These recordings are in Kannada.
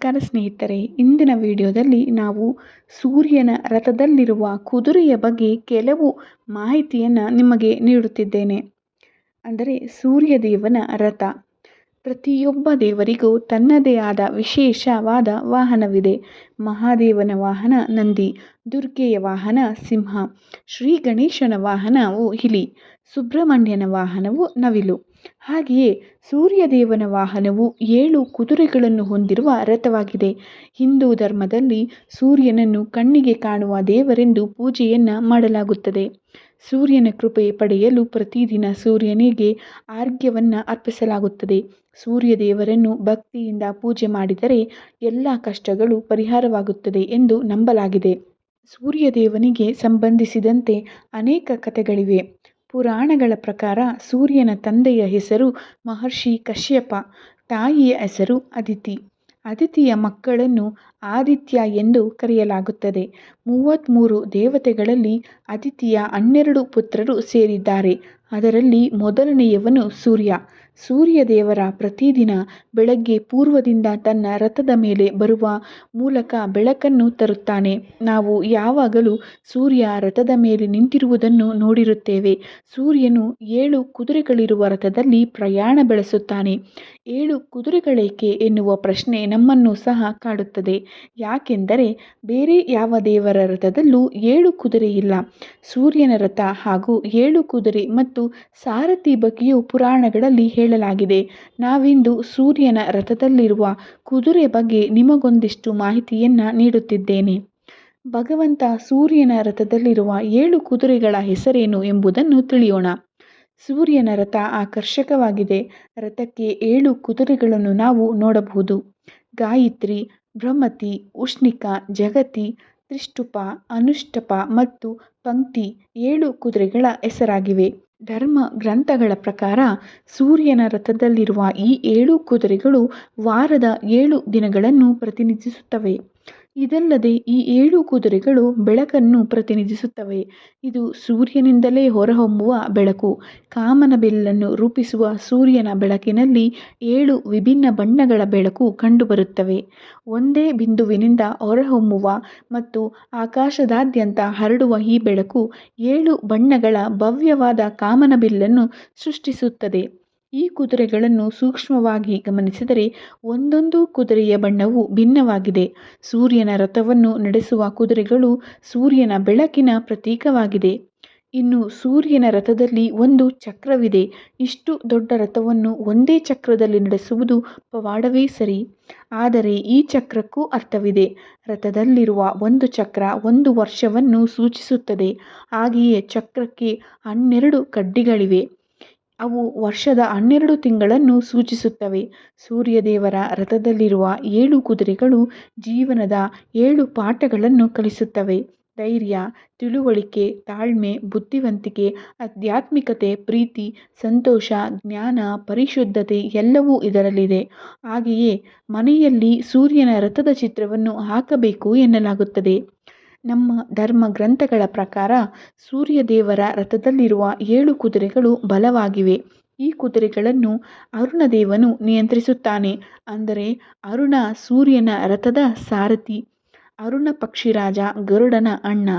ನಮಸ್ಕಾರ ಸ್ನೇಹಿತರೆ, ಇಂದಿನ ವಿಡಿಯೋದಲ್ಲಿ ನಾವು ಸೂರ್ಯನ ರಥದಲ್ಲಿರುವ ಕುದುರೆಯ ಬಗ್ಗೆ ಕೆಲವು ಮಾಹಿತಿಯನ್ನು ನಿಮಗೆ ನೀಡುತ್ತಿದ್ದೇನೆ. ಅಂದರೆ ಸೂರ್ಯದೇವನ ರಥ. ಪ್ರತಿಯೊಬ್ಬ ದೇವರಿಗೂ ತನ್ನದೇ ಆದ ವಿಶೇಷವಾದ ವಾಹನವಿದೆ. ಮಹಾದೇವನ ವಾಹನ ನಂದಿ, ದುರ್ಗೆಯ ವಾಹನ ಸಿಂಹ, ಶ್ರೀ ಗಣೇಶನ ವಾಹನವು ಇಲಿ, ಸುಬ್ರಹ್ಮಣ್ಯನ ವಾಹನವು ನವಿಲು. ಹಾಗೆಯೇ ಸೂರ್ಯದೇವನ ವಾಹನವು 7 ಕುದುರೆಗಳನ್ನು ಹೊಂದಿರುವ ರಥವಾಗಿದೆ. ಹಿಂದೂ ಧರ್ಮದಲ್ಲಿ ಸೂರ್ಯನನ್ನು ಕಣ್ಣಿಗೆ ಕಾಣುವ ದೇವರೆಂದು ಪೂಜೆಯನ್ನು ಮಾಡಲಾಗುತ್ತದೆ. ಸೂರ್ಯನ ಕೃಪೆ ಪಡೆಯಲು ಪ್ರತಿದಿನ ಸೂರ್ಯನಿಗೆ ಅರ್ಘ್ಯವನ್ನು ಅರ್ಪಿಸಲಾಗುತ್ತದೆ. ಸೂರ್ಯದೇವರನ್ನು ಭಕ್ತಿಯಿಂದ ಪೂಜೆ ಮಾಡಿದರೆ ಎಲ್ಲ ಕಷ್ಟಗಳು ಪರಿಹಾರವಾಗುತ್ತದೆ ಎಂದು ನಂಬಲಾಗಿದೆ. ಸೂರ್ಯದೇವನಿಗೆ ಸಂಬಂಧಿಸಿದಂತೆ ಅನೇಕ ಕಥೆಗಳಿವೆ. ಪುರಾಣಗಳ ಪ್ರಕಾರ ಸೂರ್ಯನ ತಂದೆಯ ಹೆಸರು ಮಹರ್ಷಿ ಕಶ್ಯಪ, ತಾಯಿಯ ಹೆಸರು ಅದಿತಿ. ಅದಿತಿಯ ಮಕ್ಕಳನ್ನು ಆದಿತ್ಯ ಎಂದು ಕರೆಯಲಾಗುತ್ತದೆ. 33 ದೇವತೆಗಳಲ್ಲಿ ಅದಿತಿಯ 12 ಪುತ್ರರು ಸೇರಿದ್ದಾರೆ. ಅದರಲ್ಲಿ ಮೊದಲನೆಯವನು ಸೂರ್ಯ. ಸೂರ್ಯದೇವರ ಪ್ರತಿದಿನ ಬೆಳಗ್ಗೆ ಪೂರ್ವದಿಂದ ತನ್ನ ರಥದ ಮೇಲೆ ಬರುವ ಮೂಲಕ ಬೆಳಕನ್ನು ತರುತ್ತಾನೆ. ನಾವು ಯಾವಾಗಲೂ ಸೂರ್ಯ ರಥದ ಮೇಲೆ ನಿಂತಿರುವುದನ್ನು ನೋಡಿರುತ್ತೇವೆ. ಸೂರ್ಯನು 7 ಕುದುರೆಗಳಿರುವ ರಥದಲ್ಲಿ ಪ್ರಯಾಣ ಬೆಳೆಸುತ್ತಾನೆ. 7 ಕುದುರೆಗಳೇಕೆ ಎನ್ನುವ ಪ್ರಶ್ನೆ ನಮ್ಮನ್ನು ಸಹ ಕಾಡುತ್ತದೆ. ಯಾಕೆಂದರೆ ಬೇರೆ ಯಾವ ದೇವರ ರಥದಲ್ಲೂ 7 ಕುದುರೆ ಇಲ್ಲ. ಸೂರ್ಯನ ರಥ ಹಾಗೂ 7 ಕುದುರೆ ಮತ್ತು ಸಾರಥಿ ಬಗ್ಗೆಯೂ ಪುರಾಣಗಳಲ್ಲಿ ಹೇಳಲಾಗಿದೆ. ನಾವಿಂದು ಸೂರ್ಯನ ರಥದಲ್ಲಿರುವ ಕುದುರೆ ಬಗ್ಗೆ ನಿಮಗೊಂದಿಷ್ಟು ಮಾಹಿತಿಯನ್ನು ನೀಡುತ್ತಿದ್ದೇನೆ. ಭಗವಂತ ಸೂರ್ಯನ ರಥದಲ್ಲಿರುವ 7 ಕುದುರೆಗಳ ಹೆಸರೇನು ಎಂಬುದನ್ನು ತಿಳಿಯೋಣ. ಸೂರ್ಯನ ರಥ ಆಕರ್ಷಕವಾಗಿದೆ. ರಥಕ್ಕೆ 7 ಕುದುರೆಗಳನ್ನು ನಾವು ನೋಡಬಹುದು. ಗಾಯತ್ರಿ, ಭ್ರಮತಿ, ಉಷ್ಣಿಕ, ಜಗತಿ, ತ್ರಿಷ್ಟುಪ, ಅನುಷ್ಟಪ ಮತ್ತು ಪಂಕ್ತಿ 7 ಕುದುರೆಗಳ ಹೆಸರಾಗಿವೆ. ಧರ್ಮ ಗ್ರಂಥಗಳ ಪ್ರಕಾರ ಸೂರ್ಯನ ರಥದಲ್ಲಿರುವ ಈ 7 ಕುದುರೆಗಳು ವಾರದ 7 ದಿನಗಳನ್ನು ಪ್ರತಿನಿಧಿಸುತ್ತವೆ. ಇದಲ್ಲದೆ ಈ 7 ಕುದುರೆಗಳು ಬೆಳಕನ್ನು ಪ್ರತಿನಿಧಿಸುತ್ತವೆ. ಇದು ಸೂರ್ಯನಿಂದಲೇ ಹೊರಹೊಮ್ಮುವ ಬೆಳಕು. ಕಾಮನಬಿಲ್ಲನ್ನು ರೂಪಿಸುವ ಸೂರ್ಯನ ಬೆಳಕಿನಲ್ಲಿ 7 ವಿಭಿನ್ನ ಬಣ್ಣಗಳ ಬೆಳಕು ಕಂಡುಬರುತ್ತವೆ. ಒಂದೇ ಬಿಂದುವಿನಿಂದ ಹೊರಹೊಮ್ಮುವ ಮತ್ತು ಆಕಾಶದಾದ್ಯಂತ ಹರಡುವ ಈ ಬೆಳಕು 7 ಬಣ್ಣಗಳ ಭವ್ಯವಾದ ಕಾಮನಬಿಲ್ಲನ್ನು ಸೃಷ್ಟಿಸುತ್ತದೆ. ಈ ಕುದುರೆಗಳನ್ನು ಸೂಕ್ಷ್ಮವಾಗಿ ಗಮನಿಸಿದರೆ ಒಂದೊಂದು ಕುದುರೆಯ ಬಣ್ಣವು ಭಿನ್ನವಾಗಿದೆ. ಸೂರ್ಯನ ರಥವನ್ನು ನಡೆಸುವ ಕುದುರೆಗಳು ಸೂರ್ಯನ ಬೆಳಕಿನ ಪ್ರತೀಕವಾಗಿದೆ. ಇನ್ನು ಸೂರ್ಯನ ರಥದಲ್ಲಿ ಒಂದು ಚಕ್ರವಿದೆ. ಇಷ್ಟು ದೊಡ್ಡ ರಥವನ್ನು ಒಂದೇ ಚಕ್ರದಲ್ಲಿ ನಡೆಸುವುದು ಪವಾಡವೇ ಸರಿ. ಆದರೆ ಈ ಚಕ್ರಕ್ಕೂ ಅರ್ಥವಿದೆ. ರಥದಲ್ಲಿರುವ ಒಂದು ಚಕ್ರ 1 ವರ್ಷವನ್ನು ಸೂಚಿಸುತ್ತದೆ. ಹಾಗೆಯೇ ಚಕ್ರಕ್ಕೆ 12 ಕಡ್ಡಿಗಳಿವೆ. ಅವು ವರ್ಷದ 12 ತಿಂಗಳನ್ನು ಸೂಚಿಸುತ್ತವೆ. ಸೂರ್ಯದೇವರ ರಥದಲ್ಲಿರುವ 7 ಕುದುರೆಗಳು ಜೀವನದ 7 ಪಾಠಗಳನ್ನು ಕಲಿಸುತ್ತವೆ. ಧೈರ್ಯ, ತಿಳುವಳಿಕೆ, ತಾಳ್ಮೆ, ಬುದ್ಧಿವಂತಿಕೆ, ಆಧ್ಯಾತ್ಮಿಕತೆ, ಪ್ರೀತಿ, ಸಂತೋಷ, ಜ್ಞಾನ, ಪರಿಶುದ್ಧತೆ ಎಲ್ಲವೂ ಇದರಲ್ಲಿದೆ. ಹಾಗೆಯೇ ಮನೆಯಲ್ಲಿ ಸೂರ್ಯನ ರಥದ ಚಿತ್ರವನ್ನು ಹಾಕಬೇಕು ಎನ್ನಲಾಗುತ್ತದೆ. ನಮ್ಮ ಧರ್ಮ ಗ್ರಂಥಗಳ ಪ್ರಕಾರ ಸೂರ್ಯದೇವರ ರಥದಲ್ಲಿರುವ 7 ಕುದುರೆಗಳು ಬಲವಾಗಿವೆ. ಈ ಕುದುರೆಗಳನ್ನು ಅರುಣದೇವನು ನಿಯಂತ್ರಿಸುತ್ತಾನೆ. ಅಂದರೆ ಅರುಣ ಸೂರ್ಯನ ರಥದ ಸಾರಥಿ. ಅರುಣ ಪಕ್ಷಿರಾಜ ಗರುಡನ ಅಣ್ಣ.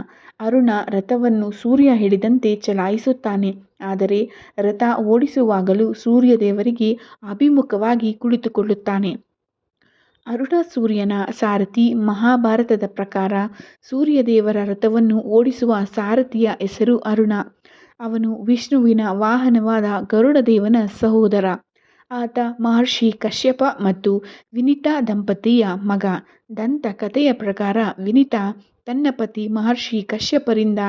ಅರುಣ ರಥವನ್ನು ಸೂರ್ಯ ಹಿಡಿದಂತೆ ಚಲಾಯಿಸುತ್ತಾನೆ. ಆದರೆ ರಥ ಓಡಿಸುವಾಗಲೂ ಸೂರ್ಯದೇವರಿಗೆ ಅಭಿಮುಖವಾಗಿ ಕುಳಿತುಕೊಳ್ಳುತ್ತಾನೆ. ಅರುಣ ಸೂರ್ಯನ ಸಾರಥಿ. ಮಹಾಭಾರತದ ಪ್ರಕಾರ ಸೂರ್ಯದೇವರ ರಥವನ್ನು ಓಡಿಸುವ ಸಾರಥಿಯ ಹೆಸರು ಅರುಣ. ಅವನು ವಿಷ್ಣುವಿನ ವಾಹನವಾದ ಗರುಡದೇವನ ಸಹೋದರ. ಆತ ಮಹರ್ಷಿ ಕಶ್ಯಪ ಮತ್ತು ವಿನಿತಾ ದಂಪತಿಯ ಮಗ. ದಂತಕಥೆಯ ಪ್ರಕಾರ ವಿನಿತಾ ತನ್ನ ಪತಿ ಮಹರ್ಷಿ ಕಶ್ಯಪರಿಂದ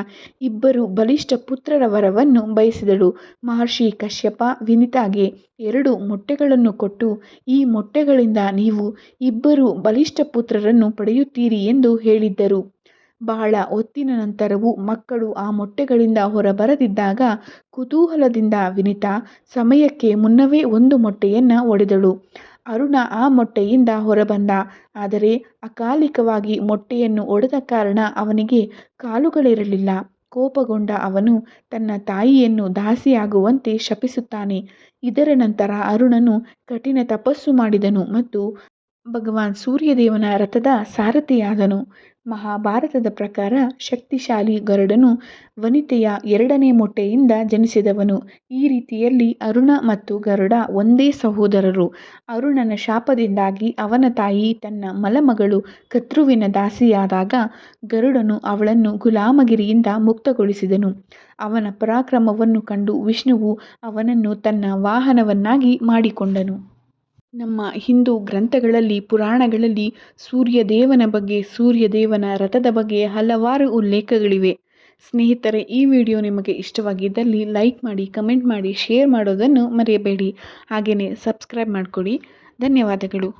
2 ಬಲಿಷ್ಠ ಪುತ್ರರ ವರವನ್ನು ಬಯಸಿದಳು. ಮಹರ್ಷಿ ಕಶ್ಯಪ ವಿನಿತಾಗೆ 2 ಮೊಟ್ಟೆಗಳನ್ನು ಕೊಟ್ಟು, ಈ ಮೊಟ್ಟೆಗಳಿಂದ ನೀವು 2 ಬಲಿಷ್ಠ ಪುತ್ರರನ್ನು ಪಡೆಯುತ್ತೀರಿ ಎಂದು ಹೇಳಿದ್ದರು. ಬಹಳ ಹೊತ್ತಿನ ನಂತರವೂ ಮಕ್ಕಳು ಆ ಮೊಟ್ಟೆಗಳಿಂದ ಹೊರಬರದಿದ್ದಾಗ ಕುತೂಹಲದಿಂದ ವಿನಿತಾ ಸಮಯಕ್ಕೆ ಮುನ್ನವೇ 1 ಮೊಟ್ಟೆಯನ್ನು ಒಡೆದಳು. ಅರುಣ ಆ ಮೊಟ್ಟೆಯಿಂದ ಹೊರಬಂದ. ಆದರೆ ಅಕಾಲಿಕವಾಗಿ ಮೊಟ್ಟೆಯನ್ನು ಒಡೆದ ಕಾರಣ ಅವನಿಗೆ ಕಾಲುಗಳಿರಲಿಲ್ಲ. ಕೋಪಗೊಂಡ ಅವನು ತನ್ನ ತಾಯಿಯನ್ನು ದಾಸಿಯಾಗುವಂತೆ ಶಪಿಸುತ್ತಾನೆ. ಇದರ ನಂತರ ಅರುಣನು ಕಠಿಣ ತಪಸ್ಸು ಮಾಡಿದನು ಮತ್ತು ಭಗವಾನ್ ಸೂರ್ಯದೇವನ ರಥದ ಸಾರಥಿಯಾದನು. ಮಹಾಭಾರತದ ಪ್ರಕಾರ ಶಕ್ತಿಶಾಲಿ ಗರುಡನು ವನಿತೆಯ 2ನೇ ಮೊಟ್ಟೆಯಿಂದ ಜನಿಸಿದವನು. ಈ ರೀತಿಯಲ್ಲಿ ಅರುಣ ಮತ್ತು ಗರುಡ ಒಂದೇ ಸಹೋದರರು. ಅರುಣನ ಶಾಪದಿಂದಾಗಿ ಅವನ ತಾಯಿ ತನ್ನ ಮಲಮಗಳು ಕತ್ರುವಿನ ದಾಸಿಯಾದಾಗ ಗರುಡನು ಅವಳನ್ನು ಗುಲಾಮಗಿರಿಯಿಂದ ಮುಕ್ತಗೊಳಿಸಿದನು. ಅವನ ಪರಾಕ್ರಮವನ್ನು ಕಂಡು ವಿಷ್ಣುವು ಅವನನ್ನು ತನ್ನ ವಾಹನವನ್ನಾಗಿ ಮಾಡಿಕೊಂಡನು. ನಮ್ಮ ಹಿಂದೂ ಗ್ರಂಥಗಳಲ್ಲಿ, ಪುರಾಣಗಳಲ್ಲಿ ಸೂರ್ಯದೇವನ ಬಗ್ಗೆ, ಸೂರ್ಯದೇವನ ರಥದ ಬಗ್ಗೆ ಹಲವಾರು ಉಲ್ಲೇಖಗಳಿವೆ. ಸ್ನೇಹಿತರೆ, ಈ ವಿಡಿಯೋ ನಿಮಗೆ ಇಷ್ಟವಾಗಿದ್ದಲ್ಲಿ ಲೈಕ್ ಮಾಡಿ, ಕಮೆಂಟ್ ಮಾಡಿ, ಶೇರ್ ಮಾಡೋದನ್ನು ಮರೆಯಬೇಡಿ. ಹಾಗೆಯೇ ಸಬ್ಸ್ಕ್ರೈಬ್ ಮಾಡಿಕೊಳ್ಳಿ. ಧನ್ಯವಾದಗಳು.